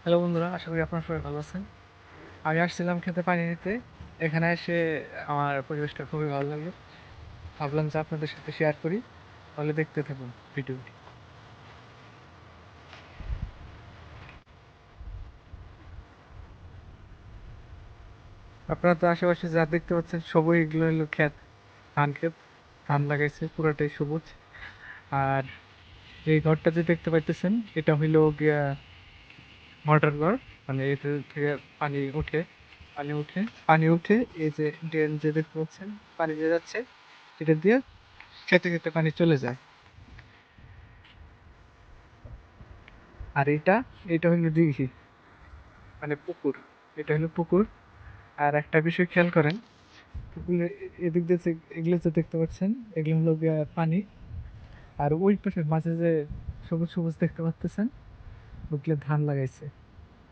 Hello বন্ধুরা, আশা করি আপনারা সবাই ভালো আছেন। আমি আসছিলাম খেতে পানি নিতে। এখানে এসে আমার পরিবেশটা খুবই ভালো লাগলো। ভাবলাম যে আপনাদের সাথে শেয়ার করি। তাহলে দেখতে থাকুন ভিডিওটি। আপনারা তো আশেপাশে যা দেখতে পাচ্ছেন সবই এগুলো হলো ক্ষেত, ধান ক্ষেত। ধান লাগাইছে, পুরাটাই সবুজ। আর এই ঘরটা যে দেখতে পাইতেছেন এটা হইলো গিয়া মোটর ঘর। মানে এতে থেকে পানি উঠে পানি উঠে পানি উঠে এই যে ড্রেন যে দেখতে পাচ্ছেন, পানি যে যাচ্ছে এটা দিয়ে খেতে খেতে পানি চলে যায়। আর এটা এটা হলো দিঘি, মানে পুকুর। এটা হলো পুকুর। আর একটা বিষয় খেয়াল করেন, পুকুরের এদিক দিয়ে এগুলো যে দেখতে পাচ্ছেন এগুলো হলো গিয়া পানি। আর ওই পাশে মাঝে যে সবুজ সবুজ দেখতে পাচ্ছেন ওগুলো ধান লাগাইছে।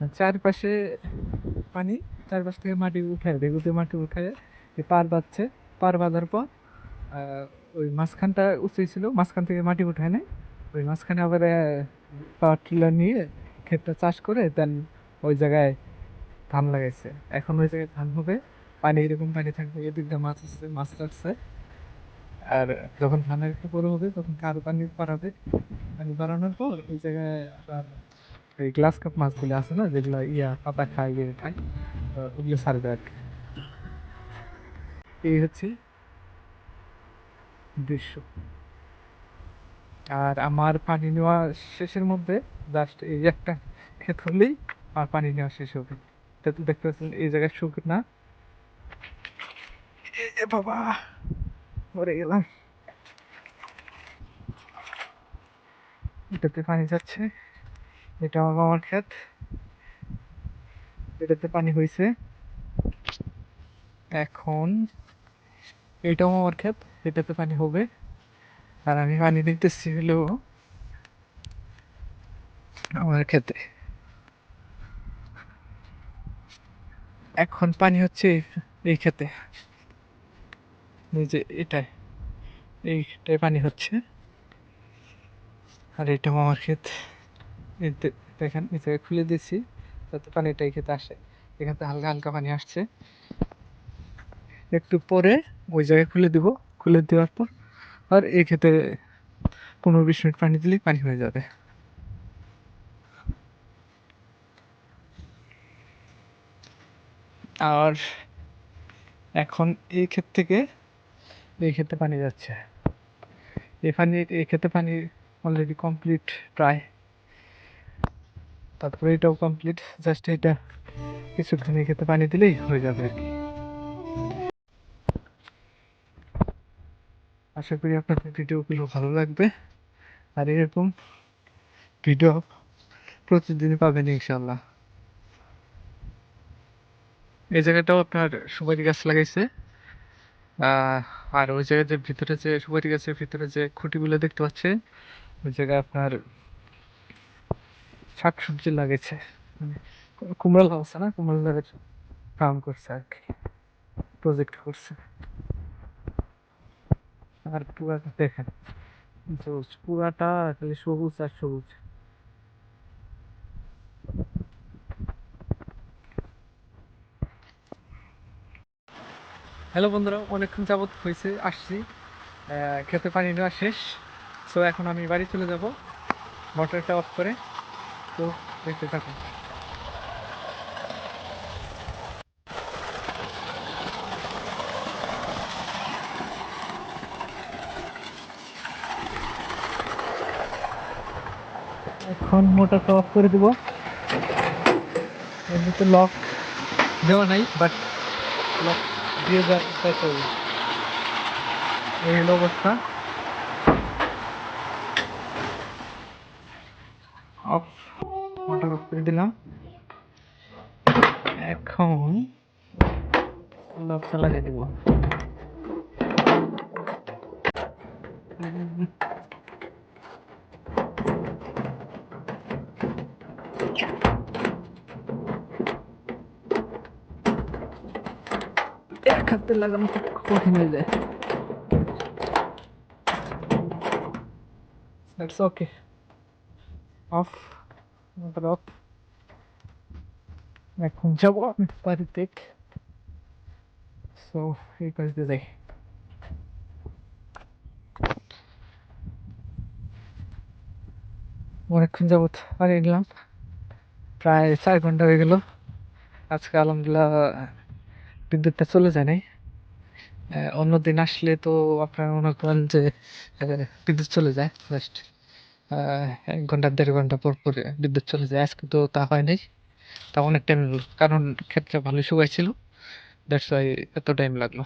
আর চারপাশে পানি, চারপাশ থেকে মাটি উঠায়, বেগুতে মাটি উঠায় পার বাঁধছে। পার বাঁধার পর ওই মাঝখানটা উঁচু ছিল, মাঝখান থেকে মাটি উঠায় নেয়। ওই মাঝখানে আবার পাওয়ার টিলার নিয়ে ক্ষেতটা চাষ করে দেন ওই জায়গায় ধান লাগাইছে। এখন ওই জায়গায় ধান হবে, পানি এরকম পানি থাকবে, এদিক দিয়ে মাছ আছে, মাছ রাখছে। আর যখন ধানের একটু বড় হবে তখন আরো পানি বাড়াবে। পানি বাড়ানোর পর ওই জায়গায় আপনার এই গ্লাস কাপ মাছগুলো আছে না, যেগুলো পাতা খায়, ইয়ে খায়, ওগুলো ছাড়বে আর কি। এই হচ্ছে দৃশ্য। আর আমার পানি নেওয়া শেষের মধ্যে জাস্ট এই একটা ক্ষেত হলেই আর পানি নেওয়া শেষ হবে। এটা তো দেখতে পাচ্ছেন এই জায়গায় শুকনা। এ বাবা, মরে গেলাম। এটাতে পানি যাচ্ছে, এটা আমার মামার ক্ষেত। এটাতে পানি হয়েছে। এখন এটাও আমার ক্ষেত, এটাতে পানি হবে। আর আমি পানি দিতেছি হলো আমার ক্ষেতে। এখন পানি হচ্ছে এই ক্ষেতে, এই যে এটাই, এইটাই পানি হচ্ছে। আর এটাও আমার ক্ষেত। এতে দেখেন এই জায়গায় খুলে দিয়েছি যাতে পানিটা এই ক্ষেতে আসে। এখান থেকে হালকা হালকা পানি আসছে। একটু পরে ওই জায়গায় খুলে দিব। খুলে দেওয়ার পর আর এই ক্ষেতে 15-20 মিনিট পানি দিলেই পানি হয়ে যাবে। আর এখন এই ক্ষেত থেকে এই ক্ষেতে পানি যাচ্ছে। এই ক্ষেতে পানি অলরেডি কমপ্লিট প্রায়। তারপরে এটাও কমপ্লিট, জাস্ট এটা কিছুক্ষণ এই ক্ষেতে পানি দিলেই হয়ে যাবে আর কি। আশা করি আপনাদের ভিডিওগুলো ভালো লাগবে। আর এরকম ভিডিও প্রতিদিনই পাবেন ইনশাল্লাহ। এই জায়গাটাও আপনার সুপারি গাছ লাগাইছে। আর ওই জায়গায় যে ভিতরে যে সুপারি গাছের ভিতরে যে খুঁটিগুলো দেখতে পাচ্ছেন ওই জায়গায় আপনার শাকসবজি লাগাইছে। মানে কুমড়া লাগাচ্ছে না, কুমড়ার ফার্ম করছে আর কি, প্রজেক্ট করছে। আর পুরাটা দেখেন, সবুজ পুরাটা, খালি সবুজ আর সবুজ। হ্যালো বন্ধুরা, অনেকক্ষণ যাবত হয়েছে আসছি, খেতে পানি নেওয়া শেষ। সো এখন আমি বাড়ি চলে যাব মোটরটা অফ করে। তো দেখতে থাকুন। এখন মোটরটা অফ করে দিব। এমনিতে লক দেওয়া নাই, বাট লক দিয়ে যাই চলবে। এই হলো অবস্থা। অফ, মোটর অফ করে দিলাম। এখন লকটা লাগিয়ে দিব। এক হাতে লাগানো তো কঠিন হয়ে যায়। That's okay, of, motor of. এখন যাবো আমি বাড়িতে। সো এই কাজ দিয়ে যাই। অনেকক্ষণ যাবত বাড়ি গেলাম, প্রায় 4 ঘন্টা হয়ে গেল। আজকে আলহামদুলিল্লাহ বিদ্যুৎটা চলে যায় নাই। অন্যদিন আসলে তো আপনারা মনে করেন যে বিদ্যুৎ চলে যায় জাস্ট 1 ঘন্টা 1.5 ঘন্টা পর পর বিদ্যুৎ চলে যায়। আজকে তো তা হয় নাই, তা অনেক টাইম লাগলো, কারণ ক্ষেতটা ভালোই শুকাইছিল, দ্যাটস ওয়াই এত টাইম লাগলো।